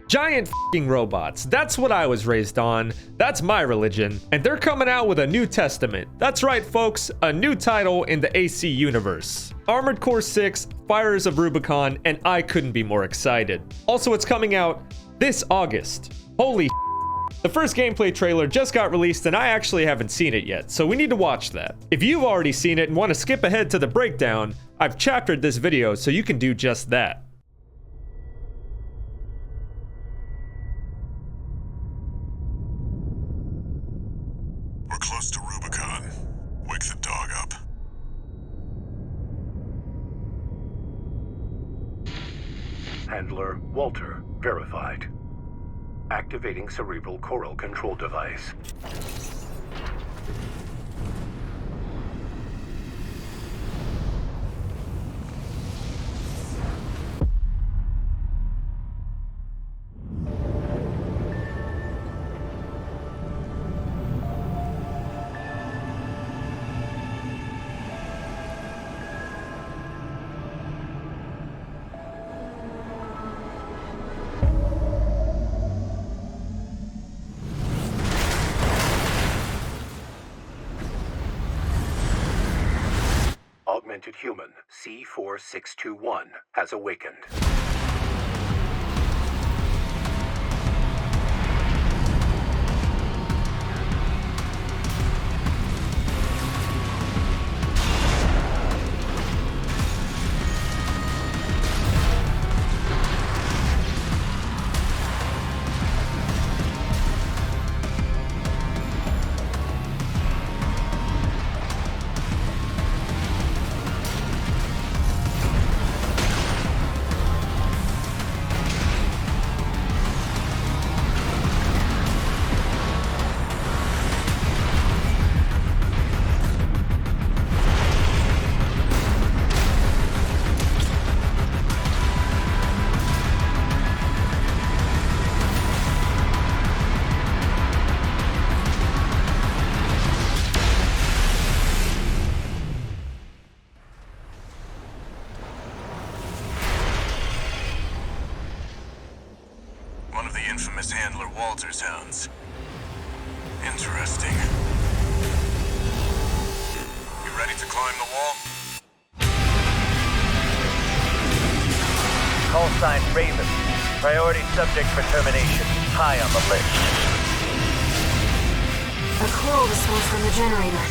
Giant f***ing robots. That's what I was raised on. That's my religion. And they're coming out with a new testament. That's right, folks. A new title in the AC universe. Armored Core 6, Fires of Rubicon, and I couldn't be more excited. Also, it's coming out this August. Holy The first gameplay trailer just got released and I actually haven't seen it yet, so we need to watch that. If you've already seen it and want to skip ahead to the breakdown, I've chaptered this video so you can do just that. We're close to Rubicon. Wake the dog up. Handler Walter verified. Activating cerebral coral control device. Augmented human C4621 has awakened. One of the infamous Handler Walter sounds. Interesting. You ready to climb the wall? Call sign Raven. Priority subject for termination. High on the list. A coral response from the generator.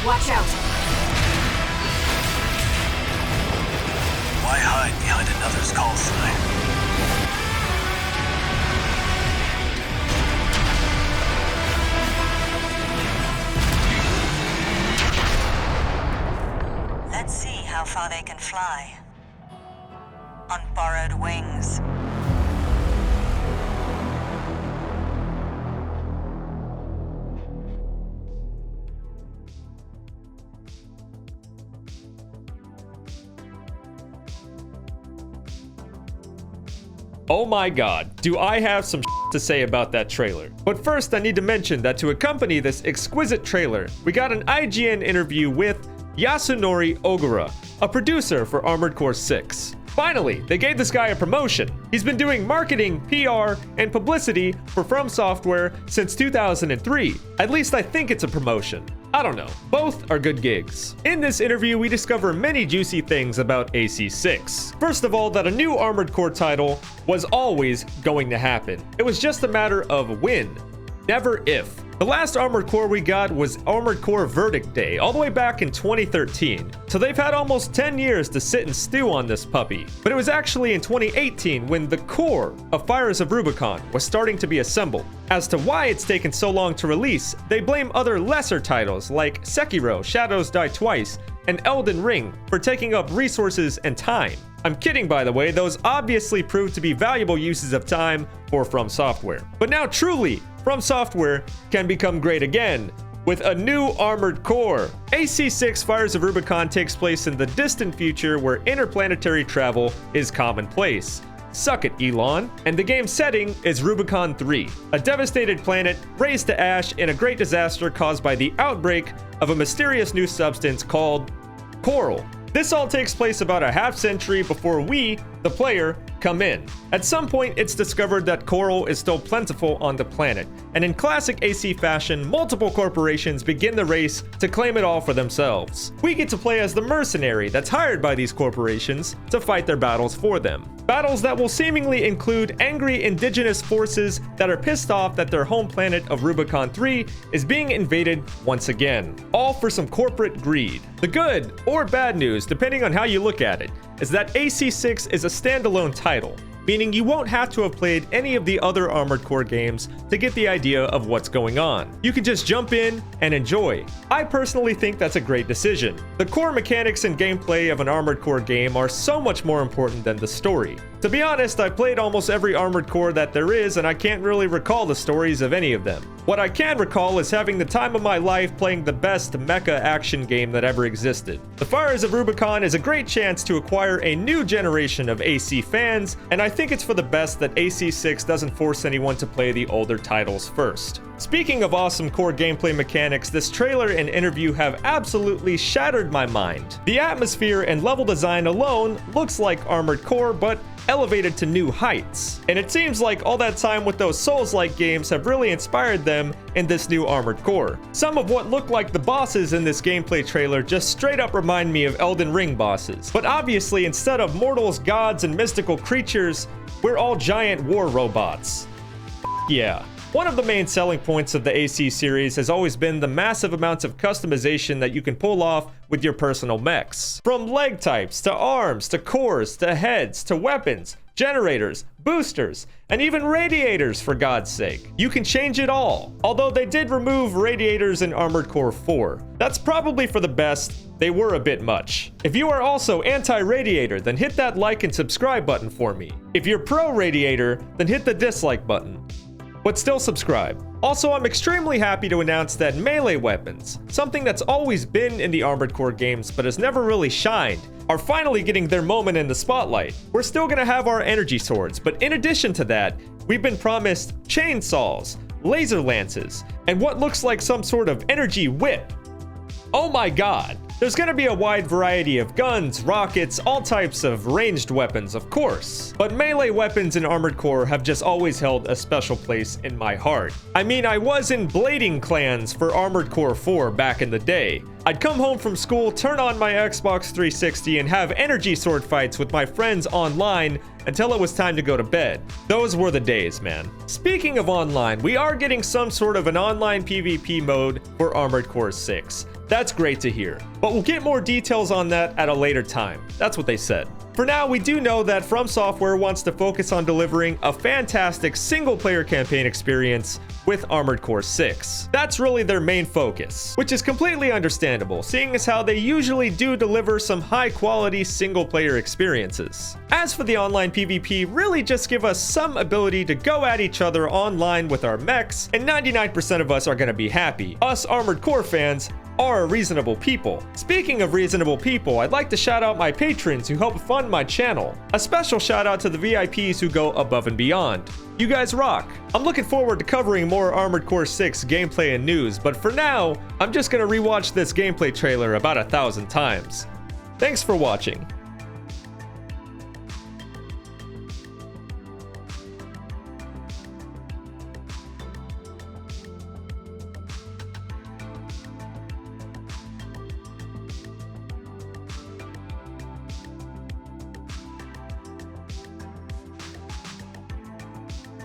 Watch out! Why hide behind another's call sign? Let's see how far they can fly. On borrowed wings. Oh my god, do I have some to say about that trailer. But first I need to mention that to accompany this exquisite trailer, we got an IGN interview with Yasunori Ogura, a producer for Armored Core 6. Finally, they gave this guy a promotion. He's been doing marketing, PR, and publicity for From Software since 2003. At least I think it's a promotion. I don't know. Both are good gigs. In this interview, we discover many juicy things about AC6. First of all, that a new Armored Core title was always going to happen. It was just a matter of when, never if. The last Armored Core we got was Armored Core Verdict Day, all the way back in 2013. So they've had almost 10 years to sit and stew on this puppy. But it was actually in 2018 when the core of Fires of Rubicon was starting to be assembled. As to why it's taken so long to release, they blame other lesser titles like Sekiro, Shadows Die Twice, and Elden Ring for taking up resources and time. I'm kidding, by the way, those obviously proved to be valuable uses of time for From Software. But now truly, From Software can become great again with a new Armored Core. AC6 Fires of Rubicon takes place in the distant future where interplanetary travel is commonplace. Suck it, Elon. And the game's setting is Rubicon 3, a devastated planet razed to ash in a great disaster caused by the outbreak of a mysterious new substance called coral. This all takes place about a half century before we, the player, come in. At some point, it's discovered that coral is still plentiful on the planet, and in classic AC fashion, multiple corporations begin the race to claim it all for themselves. We get to play as the mercenary that's hired by these corporations to fight their battles for them. Battles that will seemingly include angry indigenous forces that are pissed off that their home planet of Rubicon 3 is being invaded once again, all for some corporate greed. The good or bad news, depending on how you look at it, is that AC6 is a standalone title, meaning you won't have to have played any of the other Armored Core games to get the idea of what's going on. You can just jump in and enjoy. I personally think that's a great decision. The core mechanics and gameplay of an Armored Core game are so much more important than the story. To be honest, I played almost every Armored Core that there is, and I can't really recall the stories of any of them. What I can recall is having the time of my life playing the best mecha action game that ever existed. The Fires of Rubicon is a great chance to acquire a new generation of AC fans, and I think it's for the best that AC6 doesn't force anyone to play the older titles first. Speaking of awesome core gameplay mechanics, this trailer and interview have absolutely shattered my mind. The atmosphere and level design alone looks like Armored Core, but elevated to new heights. And it seems like all that time with those Souls-like games have really inspired them in this new Armored Core. Some of what look like the bosses in this gameplay trailer just straight up remind me of Elden Ring bosses. But obviously, instead of mortals, gods, and mystical creatures, we're all giant war robots. Yeah. One of the main selling points of the AC series has always been the massive amounts of customization that you can pull off with your personal mechs. From leg types, to arms, to cores, to heads, to weapons, generators, boosters, and even radiators, for God's sake. You can change it all. Although they did remove radiators in Armored Core 4. That's probably for the best. They were a bit much. If you are also anti-radiator, then hit that like and subscribe button for me. If you're pro-radiator, then hit the dislike button. But still subscribe. Also, I'm extremely happy to announce that melee weapons, something that's always been in the Armored Core games but has never really shined, are finally getting their moment in the spotlight. We're still gonna have our energy swords, but in addition to that, we've been promised chainsaws, laser lances, and what looks like some sort of energy whip. Oh my god! There's gonna be a wide variety of guns, rockets, all types of ranged weapons, of course. But melee weapons in Armored Core have just always held a special place in my heart. I mean, I was in blading clans for Armored Core 4 back in the day. I'd come home from school, turn on my Xbox 360, and have energy sword fights with my friends online until it was time to go to bed. Those were the days, man. Speaking of online, we are getting some sort of an online PvP mode for Armored Core 6. That's great to hear, but we'll get more details on that at a later time. That's what they said. For now, we do know that From Software wants to focus on delivering a fantastic single-player campaign experience with Armored Core 6. That's really their main focus, which is completely understandable, seeing as how they usually do deliver some high-quality single-player experiences. As for the online PvP, really just give us some ability to go at each other online with our mechs, and 99% of us are gonna be happy. Us Armored Core fans are reasonable people. Speaking of reasonable people, I'd like to shout out my patrons who help fund my channel. A special shout out to the VIPs who go above and beyond. You guys rock. I'm looking forward to covering more Armored Core 6 gameplay and news, but for now, I'm just gonna rewatch this gameplay trailer about 1,000 times. Thanks for watching.